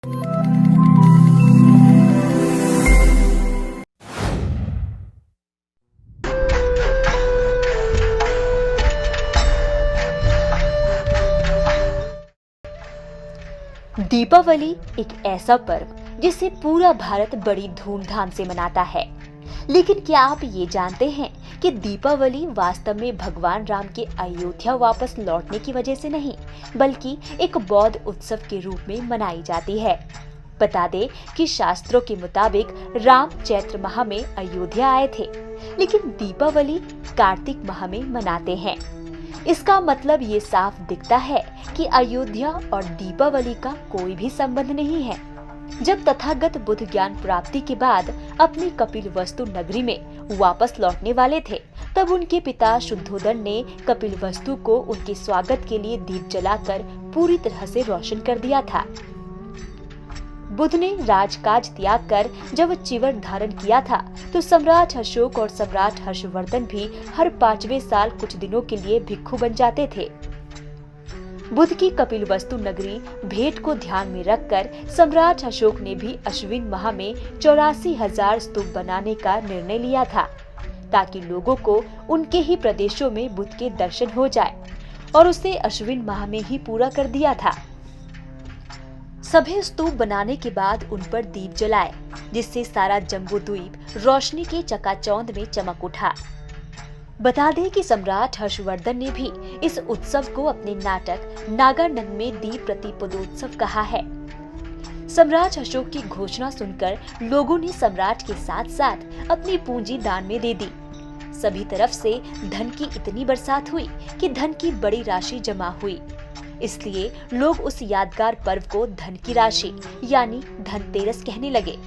दीपावली एक ऐसा पर्व जिसे पूरा भारत बड़ी धूमधाम से मनाता है। लेकिन क्या आप ये जानते हैं कि दीपावली वास्तव में भगवान राम के अयोध्या वापस लौटने की वजह से नहीं, बल्कि एक बौद्ध उत्सव के रूप में मनाई जाती है। बता दें कि शास्त्रों के मुताबिक राम चैत्र माह में अयोध्या आए थे, लेकिन दीपावली कार्तिक माह में मनाते हैं। इसका मतलब ये साफ दिखता है कि अयोध्या और दीपावली का कोई भी संबंध नहीं है। जब तथागत बुद्ध ज्ञान प्राप्ति के बाद अपनी कपिलवस्तु नगरी में वापस लौटने वाले थे, तब उनके पिता शुद्धोदन ने कपिलवस्तु को उनके स्वागत के लिए दीप जलाकर पूरी तरह से रोशन कर दिया था। बुद्ध ने राजकाज त्याग कर जब चिवर धारण किया था, तो सम्राट अशोक और सम्राट हर्षवर्धन भी हर 5वें साल कुछ दिनों के लिए भिक्षु बन जाते थे। बुद्ध की कपिलवस्तु नगरी भेंट को ध्यान में रखकर सम्राट अशोक ने भी अश्विन माह में 84,000 स्तूप बनाने का निर्णय लिया था, ताकि लोगों को उनके ही प्रदेशों में बुद्ध के दर्शन हो जाए, और उसे अश्विन माह में ही पूरा कर दिया था। सभी स्तूप बनाने के बाद उन पर दीप जलाए, जिससे सारा जम्बू द्वीप रोशनी के चकाचौंध में चमक उठा। बता दें कि सम्राट हर्षवर्धन ने भी इस उत्सव को अपने नाटक नागानंद में दीप प्रतिपदोत्सव कहा है। सम्राट अशोक की घोषणा सुनकर लोगों ने सम्राट के साथ साथ अपनी पूंजी दान में दे दी। सभी तरफ से धन की इतनी बरसात हुई कि धन की बड़ी राशि जमा हुई। इसलिए लोग उस यादगार पर्व को धन की राशि यानी धनतेरस कहने लगे।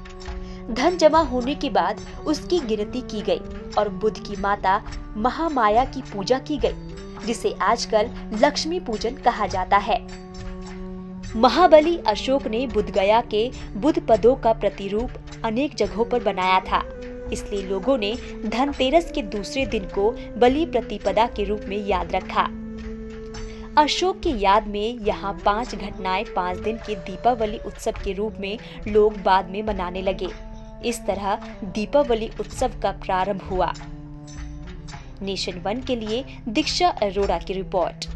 धन जमा होने के बाद उसकी गिनती की गई और बुद्ध की माता महामाया की पूजा की गई, जिसे आजकल लक्ष्मी पूजन कहा जाता है। महाबली अशोक ने बुद्धगया के बुद्ध पदों का प्रतिरूप अनेक जगहों पर बनाया था, इसलिए लोगों ने धनतेरस के दूसरे दिन को बलि प्रतिपदा के रूप में याद रखा। अशोक की याद में यहाँ 5 घटनाएं 5 दिन के दीपावली उत्सव के रूप में लोग बाद में मनाने लगे। इस तरह दीपावली उत्सव का प्रारंभ हुआ। नेशन 1 के लिए दीक्षा अरोड़ा की रिपोर्ट।